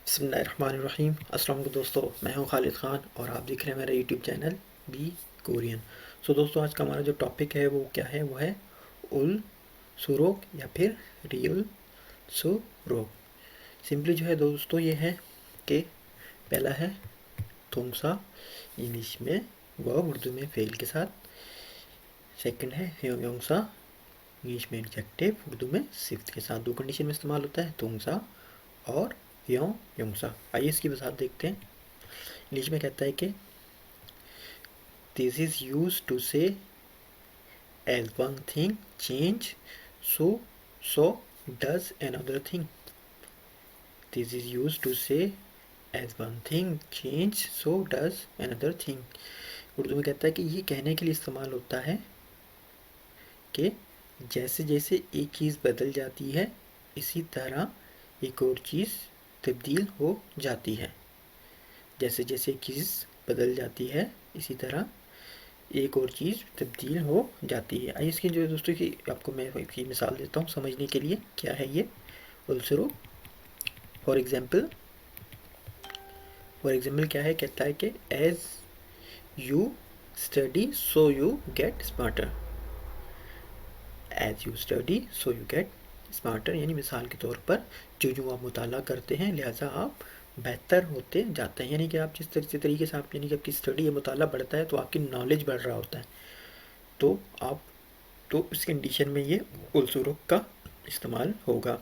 बिस्मिल्लाहिर्रहमानिर्रहीम। अस्सलाम वालेकुम दोस्तों, मैं हूं खालिद ख़ान और आप देख रहे हैं मेरा यूट्यूब चैनल बी कोरियन। दोस्तों, आज का हमारा जो टॉपिक है वो क्या है, वो है उल सुरोक या फिर रियल सुरोक। सिंपली जो है दोस्तों ये है कि पहला है थोंगसा, इंग्लिश में व उर्दू में फ़ेल के साथ। सेकंड है ह्योंगसा, इंग्लिश में एडजेक्टिव, उर्दू में सिफ्त के साथ। दो कंडीशन में इस्तेमाल होता है थोंगसा और ह्योंगसा। आइए इसकी वजाहत देखते हैं। इंग्लिश में कहता है कि this is use to say as one thing change so does another thing. This is use to say as one thing change so does another thing. Urdu में कहता है कि ये कहने के लिए इस्तेमाल होता है कि जैसे जैसे एक चीज़ बदल जाती है इसी तरह एक और चीज़ तब्दील हो जाती है। जैसे जैसे चीज़ बदल जाती है इसी तरह एक और चीज़ तब्दील हो जाती है। आइए इसकी जो है दोस्तों की आपको मैं इसकी मिसाल देता हूँ समझने के लिए। क्या है ये उलसरो। फॉर एग्जाम्पल क्या है, कहता है कि as you study so you get smarter. As you study so you get smarter यानी मिसाल के तौर पर जो जो आप मुताला करते हैं लिहाजा आप बेहतर होते जाते हैं। यानी कि आप जिस तरीके से आप यानी कि आपकी स्टडी या मुताला बढ़ता है तो आपकी नॉलेज बढ़ रहा होता है। तो आप तो इस कंडीशन में ये उलसुरुक का इस्तेमाल होगा।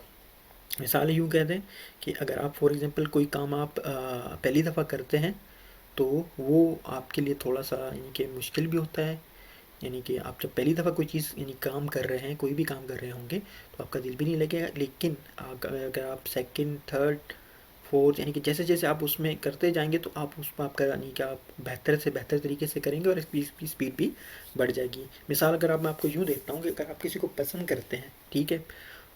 मिसाल यूँ कह दें कि अगर आप फॉर एग्ज़ाम्पल कोई काम आप पहली दफ़ा करते हैं तो वो आपके लिए थोड़ा सा यानी कि मुश्किल भी होता है। यानी कि आप जब पहली दफ़ा कोई चीज़ यानी काम कर रहे हैं, कोई भी काम कर रहे होंगे तो आपका दिल भी नहीं लगेगा। लेकिन अगर आप सेकंड, थर्ड, फोर्थ यानी कि जैसे जैसे आप उसमें करते जाएंगे तो आप उसमें आपका यानी कि आप बेहतर से बेहतर तरीके से करेंगे और स्पीड भी बढ़ जाएगी। मिसाल अगर मैं आपको यूँ देता हूँ कि अगर आप किसी को पसंद करते हैं, ठीक है,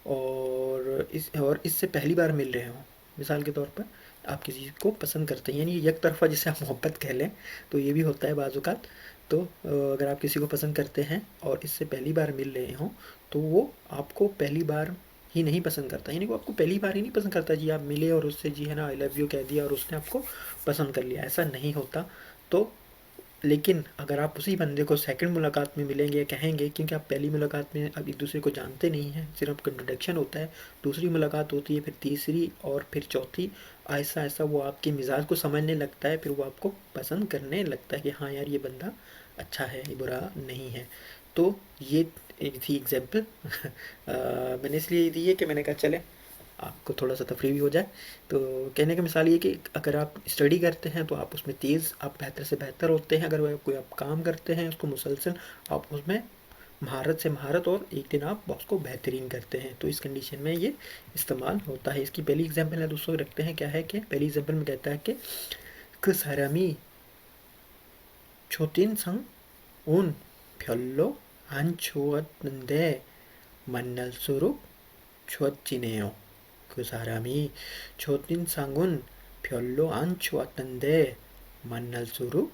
और इससे पहली बार मिल रहे हों, मिसाल के तौर पर आप किसी को पसंद करते हैं यानी एक तरफ़ा जिसे आप मोहब्बत कह लें, तो ये भी होता है बाज़ औक़ात। तो अगर आप किसी को पसंद करते हैं और इससे पहली बार मिल रहे हों तो वो आपको पहली बार ही नहीं पसंद करता, यानी वो आपको पहली बार ही नहीं पसंद करता जी आप मिले और उससे जी है ना आई लव यू कह दिया और उसने आपको पसंद कर लिया, ऐसा नहीं होता। तो लेकिन अगर आप उसी बंदे को सेकंड मुलाकात में मिलेंगे कहेंगे, क्योंकि आप पहली मुलाकात में अब एक दूसरे को जानते नहीं हैं, सिर्फ इंट्रोडक्शन होता है, दूसरी मुलाकात होती है, फिर तीसरी और फिर चौथी, ऐसा ऐसा वो आपके मिजाज को समझने लगता है, फिर वो आपको पसंद करने लगता है कि हाँ यार ये बंदा अच्छा है, ये बुरा नहीं है। तो ये एक थी एग्जाम्पल मैंने इसलिए दी है कि मैंने कहा चले आपको थोड़ा सा तफरी भी हो जाए। तो कहने की मिसाल ये कि अगर आप स्टडी करते हैं तो आप उसमें तेज़ आप बेहतर से बेहतर होते हैं। अगर कोई आप काम करते हैं उसको मुसलसल आप उसमें महारत से महारत और एक दिन आप उसको बेहतरीन करते हैं, तो इस कंडीशन में ये इस्तेमाल होता है। इसकी पहली एग्जाम्पल है दोस्तों रखते हैं, क्या है कि पहली एग्जाम्पल में कहता है कि सारामी छोटिन संग उन 별로 안 좋았는데 만날수록 좋아지네요. 그 사람이 첫인상은 별로 안 좋았는데 만날수록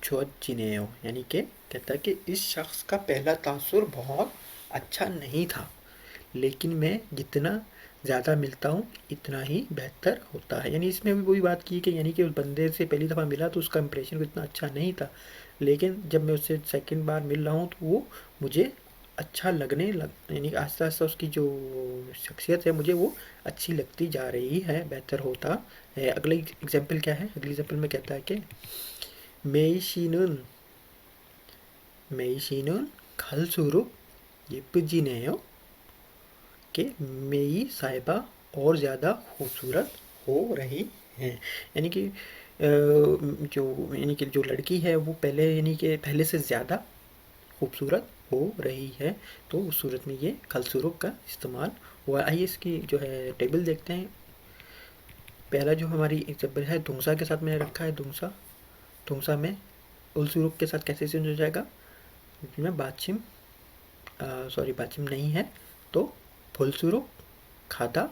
좋아지네요। यानी कि कहता है कि इस शख्स का पहला तासुर बहुत अच्छा नहीं था, लेकिन मैं जितना ज़्यादा मिलता हूँ इतना ही बेहतर होता है। यानी इसमें भी वही बात की कि यानी कि उस बंदे से पहली दफ़ा मिला तो उसका इंप्रेशन इतना अच्छा नहीं था, लेकिन जब मैं उससे सेकंड बार मिल रहा हूँ तो वो मुझे अच्छा लगने लग यानी आस्ता आस्ता उसकी जो शख्सियत है मुझे वो अच्छी लगती जा रही है, बेहतर होता है। अगली एग्जाम्पल क्या है, अगली एग्जाम्पल में कहता है कि 메이씨는 메이씨는 갈수록 예쁘지네요। कि मेई साहिबा और ज़्यादा खूबसूरत हो रही हैं। यानी कि जो यानी कि जो लड़की है वो पहले यानी कि पहले से ज़्यादा खूबसूरत हो रही है, तो उस सूरत में ये खलसुरुक का इस्तेमाल हुआ। आइए इसकी जो है टेबल देखते हैं। पहला जो हमारी एग्जाम्पल है धुंसा के साथ मैंने रखा है, धुंसा धुंसा में उलसुरुक के साथ कैसे चेंज हो जाएगा, में बाचिम सॉरी बाचिम नहीं है तो फुलसुरुक खादा,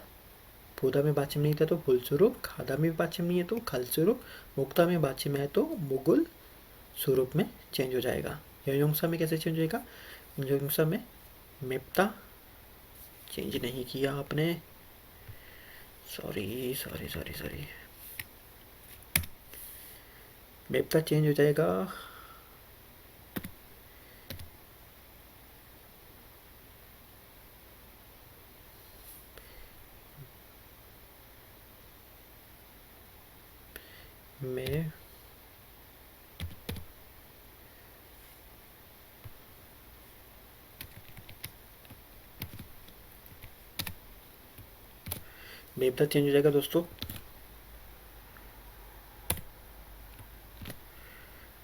फूदा में बाचिम नहीं था तो फुलसुरुक, खादा में बाचिम नहीं है तो खलसुरुक, मुक्ता में बाचिम है तो मुगुल सुरुक में चेंज हो जाएगा। योंगसा में कैसे चेंज हो जाएगा, योंगसा में मेप्ता चेंज नहीं किया आपने, sorry sorry sorry sorry, map का चेंज हो जाएगा। मैं मैप का चेंज हो जाएगा दोस्तों।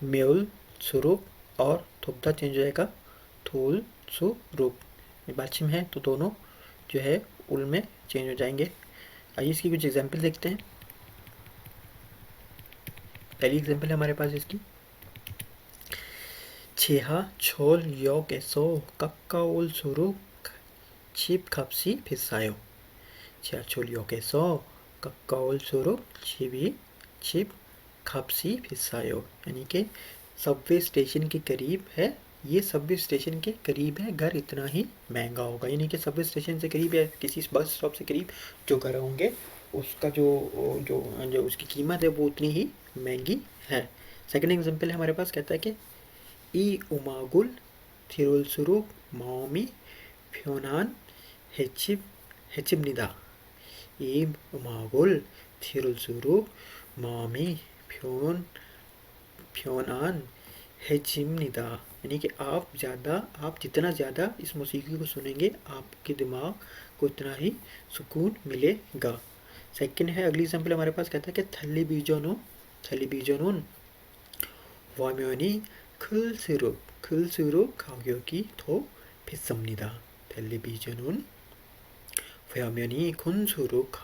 म्यूल स्वरूप और थोपदा चेंज हो जाएगा थूल स्वरूप। बाछिम है तो दोनों जो है उल में चेंज हो जाएंगे। आइए इसकी कुछ एग्जाम्पल देखते हैं। पहली एग्जाम्पल है हमारे पास इसकी, छेहा छोल योग एसो कक्का उल स्वरूप छिप खपसी फिसायो। छेहा छोल योग एसो कक्का उल स्वरूप छिबी छिप खपसी फिसायो, यानी कि सबवे स्टेशन के करीब है, ये सबवे स्टेशन के करीब है, घर इतना ही महंगा होगा। यानी कि सबवे स्टेशन से करीब है, किसी बस स्टॉप से करीब जो घर होंगे उसका जो जो जो उसकी कीमत है वो उतनी ही महंगी है। सेकंड एग्जांपल है हमारे पास, कहता है कि ई उमागुल थिरुलसुरुक माओमी फ्योनान हेचिब हेचिबनिदा। ई उमागुल थिरुलसुरुक माओमी फ्योनान हेचिमनिदा, यानी कि आप जितना ज़्यादा इस मौसीकी को सुनेंगे आपके दिमाग को उतना ही सुकून मिलेगा। सेकंड है, अगली एग्जाम्पल हमारे पास, कहता है कि थली बीजोनोन वाम्योनी खुलसिरुक खाग्योकी थो फिसमनिदा। थली बीजोनोन वाम्योनी खुनसुरुक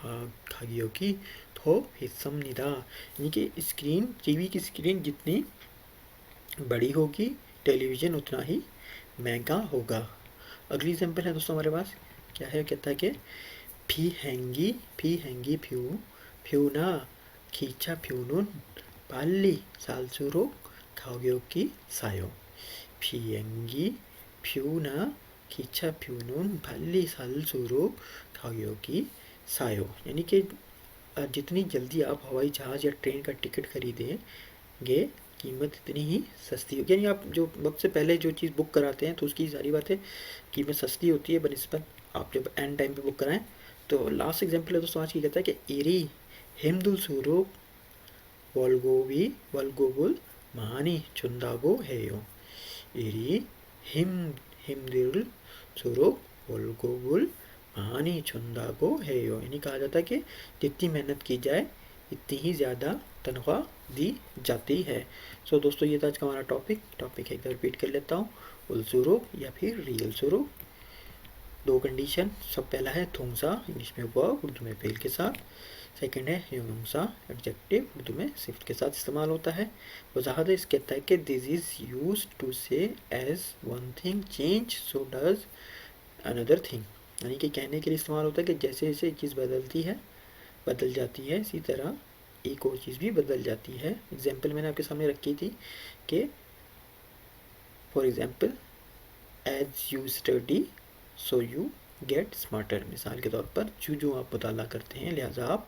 खाग्योकी थो फिसमनिदा, यानी कि स्क्रीन, टीवी की स्क्रीन जितनी बड़ी होगी टेलीविज़न उतना ही महंगा होगा। अगली एग्जाम्पल है दोस्तों हमारे पास, क्या है, कहता है कि फी हैंगी फ्यूना खींचा फ्यूनुन पाली सालसुरो खाओग्योकी सायो। फी हैंगी फ्यूना खींचा फ्यूनुन पाली सालसुरो खाओग्योकी सायो, यानी कि जितनी जल्दी आप हवाई जहाज़ या ट्रेन का टिकट खरीदेंगे कीमत इतनी ही सस्ती होगी। यानी आप जो वक्त से पहले जो चीज़ बुक कराते हैं तो उसकी सारी बातें कीमत सस्ती होती है बनिस्बत आप जब एंड टाइम पे बुक कराएं। तो लास्ट एग्जांपल है दोस्तों आज की, कहता है कि एरी हिमदुल सुरो वल्गोबुल महानी चुंदागो हेयो। एरी हिमदिल सुरो वल्गोबुल महानी चुंदागो हेयो, यानी कहा जाता है कि जितनी मेहनत की जाए इतनी ही ज़्यादा तनख्वाह दी जाती है। सो दोस्तों ये था आज का हमारा टॉपिक एक बार रिपीट कर लेता हूँ। उल सुरूक या फिर रियल सुरूक, दो कंडीशन, सब पहला है थुंगसा, इंग्लिश में वर्ब, उर्दू में फेल के साथ। सेकंड है ह्यूंगसा, एडजेक्टिव, उर्दू में सिफ्त के साथ इस्तेमाल होता है। वजाहत इस कहता है कि this is use to say as one thing change so does another thing, यानी कि कहने के लिए इस्तेमाल होता है कि जैसे जैसे चीज़ बदल जाती है इसी तरह एक और चीज़ भी बदल जाती है। एग्जाम्पल मैंने आपके सामने रखी थी कि for example as you study so you get smarter, मिसाल के तौर पर जो आप मुताला करते हैं लिहाजा आप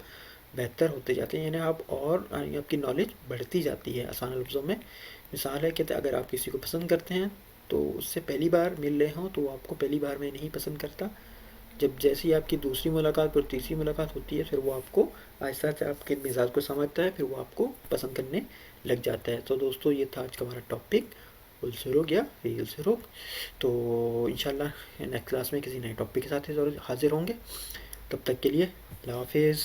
बेहतर होते जाते हैं, यानी आप और आपकी नॉलेज बढ़ती जाती है। आसान लफ्ज़ों में मिसाल है कि अगर आप किसी को पसंद करते हैं तो उससे पहली बार मिल रहे हों तो वो आपको पहली बार में नहीं पसंद करता, जब जैसे ही आपकी दूसरी मुलाकात और तीसरी मुलाकात होती है फिर वो आपको आहिस्ता आहिस्ता आपके मिजाज को समझता है, फिर वो आपको पसंद करने लग जाता है। तो दोस्तों ये था आज का हमारा टॉपिक, उल सुरूक या रियल सुरूक। तो इंशाल्लाह नेक्स्ट क्लास में किसी नए टॉपिक के साथ हाजिर होंगे, तब तक के लिए अल्लाह हाफिज़।